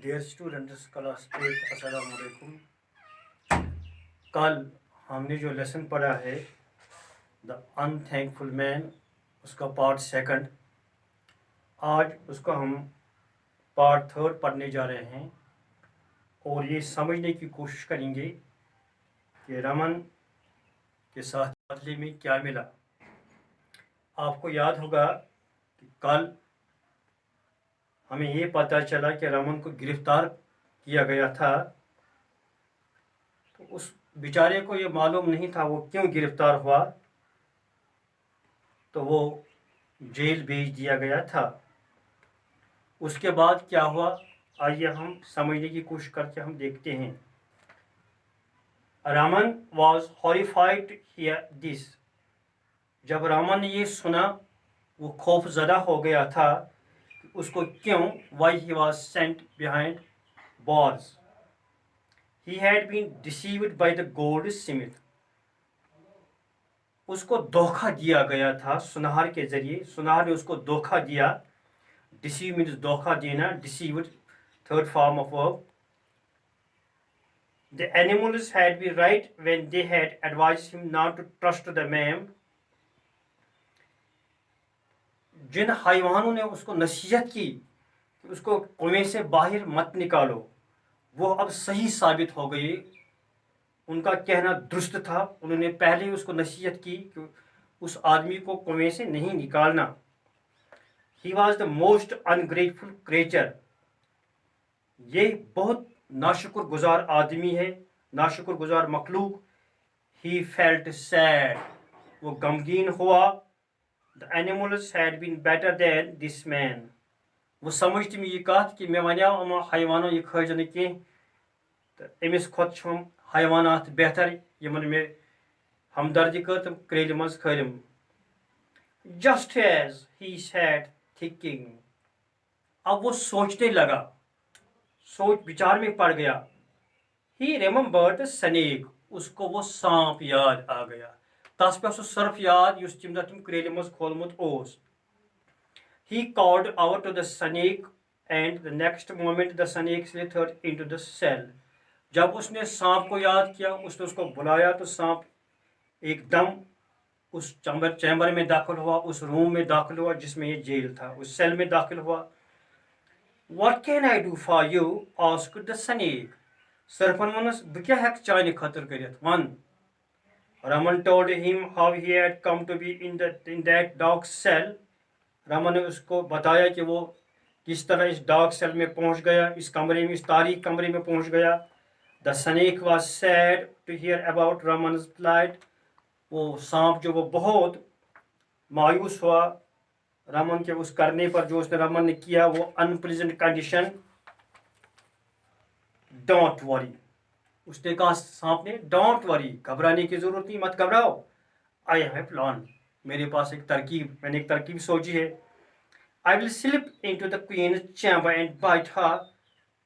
Dear students, class 8, अस्सलाम वालेकुम। कल हमने जो लेसन पढ़ा है द अनथैंकफुल मैन, उसका पार्ट सेकंड, आज उसका हम पार्ट थर्ड पढ़ने जा रहे हैं और ये समझने की कोशिश करेंगे कि रमन के साथ बदले में क्या मिला। आपको याद होगा कि कल हमें ये पता चला कि रमन को गिरफ्तार किया गया था, तो उस बेचारे को ये मालूम नहीं था वो क्यों गिरफ्तार हुआ, तो वो जेल भेज दिया गया था। उसके बाद क्या हुआ, आइए हम समझने की कोशिश करके हम देखते हैं। Raman was horrified here this. जब रामन ने ये सुना वो खौफजदा हो गया था कि उसको क्यों, why he was sent behind bars. He had been deceived by the goldsmith. उसको धोखा दिया गया था सुनार के जरिए, सुनार ने उसको धोखा दिया। डिसीव मीन्स धोखा देना, deceived third form of verb. The animals had been right when they had advised him not to trust the man. जिन हैवानों ने उसको नसीहत की कि उसको कुएं से बाहर मत निकालो, वो अब सही साबित हो गए। उनका कहना दुरुस्त था, उन्होंने पहले ही उसको नसीहत की कि उस आदमी को कुएं से नहीं निकालना। He was the most ungrateful creature. ये बहुत नाशुक्रगुजार आदमी है, नाशुक्रगुजार मखलूक। He felt sad. वो गमगीन हुआ। The animals had been better than this man. वो समझते में ये कथ कि मैं वनाव अमो हैवानो ये खजन कह, तो अमिस खोत छम हैवानात बेहतर यमन में हमदर्दी कर तम क्रेल मज खलम। Just as he sat thinking. अब वो सोचने लगा, सोच विचार में पड़ गया। He remembered the snake. उसको वो सांप याद आ गया। तस पे सो सर्फ याद युस तिम दह तिम क्रेल मज खोलमुत ओस। He called out to the snake and the next moment the snake slithered into the cell. जब उसने सांप को याद किया, उसने उसको बुलाया, तो सांप एकदम उस चैम्बर में दाखिल हुआ, उस रूम में दाखिल हुआ जिसमें ये जेल था, उस सेल में दाखिल हुआ। What can I do for you? asked the snake. सर्फन वनस बह क्या हेक चाने खतर करित one. Raman told him how he had come to be in that dark cell. Raman ने उसको बताया कि वो किस तरह इस डार्क सेल में पहुंच गया, इस कमरे में, इस तारीक कमरे में पहुंच गया। The snake was sad to hear about Raman's plight. वो सांप जो वो बहुत मायूस हुआ रामन के उस करने पर जो उसने रामन ने किया, वो अनप्लीजेंट कंडीशन। डोंट वरी, उसने कहा सांप ने, डोंट वरी, घबराने की जरूरत नहीं, मत घबराओ। आई हैव प्लान, मेरे पास एक तरकीब, मैंने एक तरकीब सोची है। I will slip into the queen's chamber and bite her.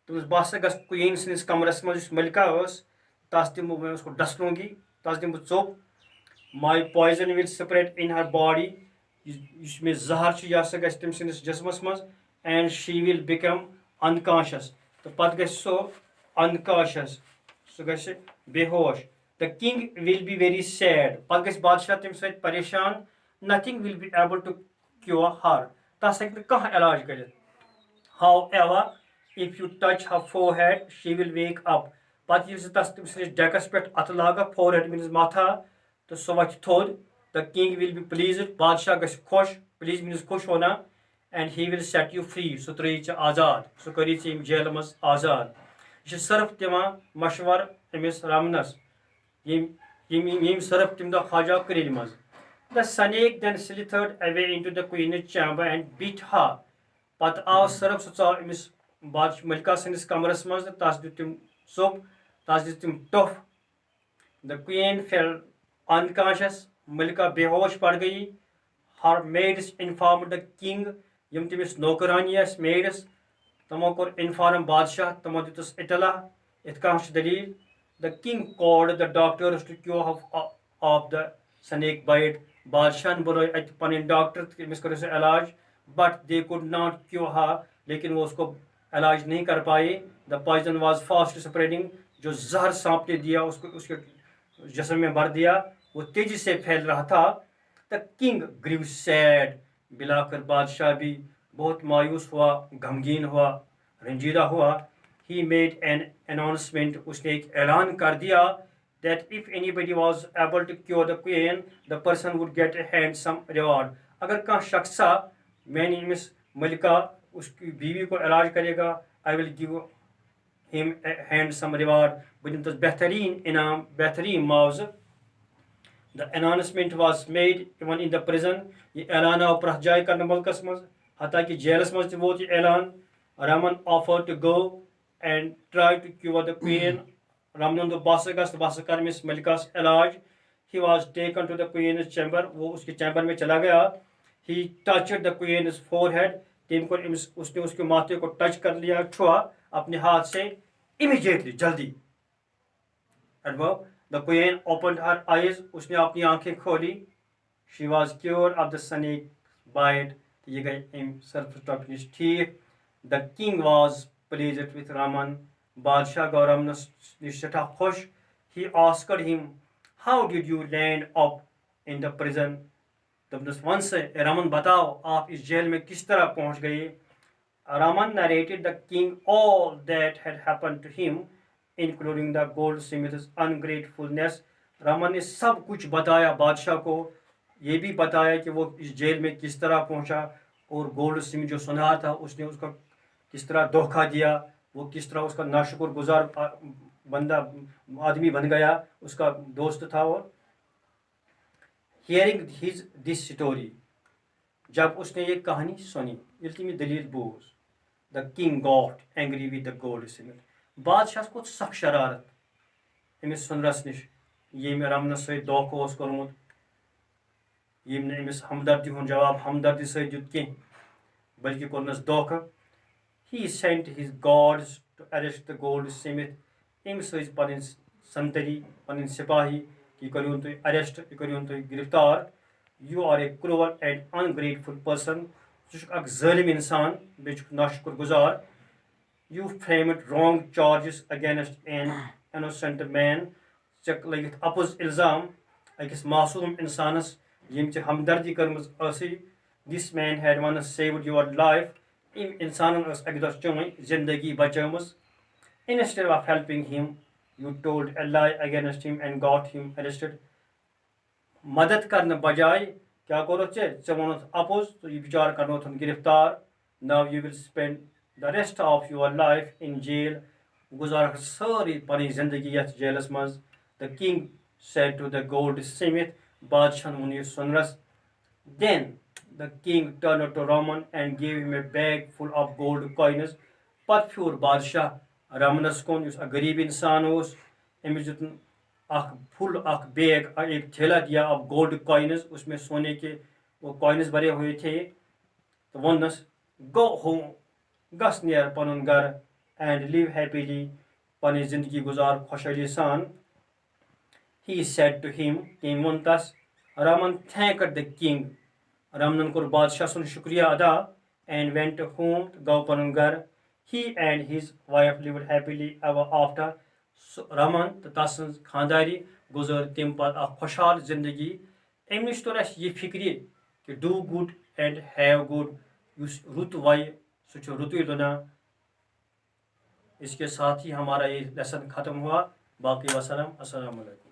तो बस गस क्वीन सिंस कमरस में जिस मलिका उस तस दिमो मैं उसको डस लूंगी, तस दिमो chop. My poison will spread in her body. इसमें जहर छ यह स गस तम सिंस जिस्मस मज, and she will become unconscious. तो पत गस सो unconscious, सो गस बेहोश। The king will be very sad. पत गस बादशाह तम सत परेशान। Nothing will be able to cure her. तस हेक कह इलाज कर। However, if you touch her forehead, she will wake up. Pat yil तस तम सत डेकस पे अत लागा, forehead means माथा, तो सो वथ थोद। The king will be pleased. बादशाह गस खुश, please means खुश होना, and he will set you free. सो त्रयी चे आजाद, सो करी चे जेल मज आजाद। यह सर्फ दिवान मशवर अमिस रामनस, यम सर्फ तम दह ख्वाजा करेल मज। The snake then slithered away into the queen's chamber and beat her. पत आव सर्फ सो चाव अमिस मलिका सनिस कमरस मज, तस दित तिम चोप, तस दित तिम टोफ। The queen fell unconscious. मलिका बेहोश पड़ गई। Her maids informed the king. यम तमिस नौकरानी मेड्स, तमो कोर इन्फॉर्म बादशाह, तमो दितुस इतला इत कह दलील। The king called the doctors to cure of the snake bite. बादशाह बुलाए अत पन डॉक्टर, अमिस करो इलाज, but they could not cure her. लेकिन वो उसको इलाज नहीं कर पाए. The poison was fast spreading. जो जहर सांप ने दिया उसको उसके जिस्म में भर दिया, वो तेजी से फैल रहा था. The king grieve sad. बिलाकर बादशाह भी बहुत मायूस हुआ, गमगीन हुआ, रंजीदा हुआ. He made an announcement. उसने एक ऐलान कर दिया that if anybody was able to cure the queen, the person would get a handsome reward. अगर कहाँ शख्स मैंने इस मलिका उसकी बीवी को इलाज करेगा, I will give him a handsome reward. बह दिम तस बेहतरीन इनाम, बेहतरीन मुआवजा. The announcement was made even in the prison. ये ऐलान आव प्रथ जाय करने मुल्कस मज, हता कि जेलस मज ते वोत ये ऐलान. Raman offered to go and try to cure the queen. Raman तो बस कर मिस मलिकास इलाज. He was taken to the queen's chamber. वो उसके चैम्बर में चला गया. He touched the queen's forehead. उसने उसके माथे को टच कर लिया, छुआ अपने हाथ से. Immediately, जल्दी. Adverb. The queen opened her eyes. उसने अपनी आंखें खोली. She was cured of the snake bite. ये गई एम सर्फ स्टॉप निश ठीक. The king was pleased with Raman. बादशाह गौ रमनस निश सठा खुश. He asked him, how did you land up in the prison? तबनस वन से रमन बताओ आप इस जेल में किस तरह पहुंच गए. Raman narrated the king all that had happened to him, including the goldsmith's ungratefulness. Raman ने सब कुछ बताया बादशाह को. ये भी बताया कि वो इस जेल में किस तरह पहुंचा, और गोल्ड स्मिथ जो सुनार था उसने उसका किस तरह धोखा दिया, वो किस तरह उसका नाशुक्र गुजार बंदा आदमी बन गया, उसका दोस्त था वो. Hearing this story. जब उसने ये कहानी सुनी, इल्तिमी दलील बोझ. The king got angry with the gold Smith. बादशाह को सख शरारत अमिस सुनरस निश, ये रमनस सहित धोखा ओस कोरमुत, यम अमिस हमदर्दी हुन जवाब हमदर्दी सहित दित कह, बल्कि कोरनस धोखा. He sent his guards to arrest the goldsmith. अम सज पन संतरी पन सिपाही कि करियोन तुम अरेस्ट, करियोन तुम गिरफ्तार. You are a cruel and ungrateful person. अख जालिम इंसान, बे नाशुक्र गुजार. You framed wrong charges against an innocent man. चे लगित अपुज इल्जाम अकिस मासूम इंसानस यम चे हमदर्दी करमज असी. This man had once saved your life. इन इंसानन अक दो चोन जिंदगी बचामज. Instead of helping him, you told a lie against him and got him arrested. मदद करने बजाय क्या करो चे वोन अपोज, तो ये विचार करो गिरफ्तार. Now you will spend the rest of your life in jail. गुजार सारी पनी जिंदगी यथ जेलस मज. The king said to the goldsmith. बादशाह वोन ये सुनरस. Then the king turned to Raman and gave him a bag full of gold coins. पत फ्यूर बादशाह रमनस कोन युस गरीब इंसान ओस, अमिस दितन अख फुल अख बैग, एक थैला दिया अब गोल्ड कॉइन्स, उसमें सोने के वो कॉइन्स भरे हुए थे. तो वनस गो होम, गस नियर पनुन घर एंड लिव हैप्पीली, पनी जिंदगी गुजार खुशहाली सान. He said to him, king वनतस. Raman thanked the king. Ramanan core बादशाह सुन शुक्रिया अदा and went home, गौ पनुन घर. He and his wife lived happily ever after. Raman तो तसन खानदारी गुजर तम पे खुशहाल जिंदगी. अम नश तोर यह फिक्रि कि do good and have good. रुत वय सह रुतु दुना. इसके साथ ही हमारा ये लेसन खत्म हुआ. बाकी वसलम, अस्सलाम वालेकुम.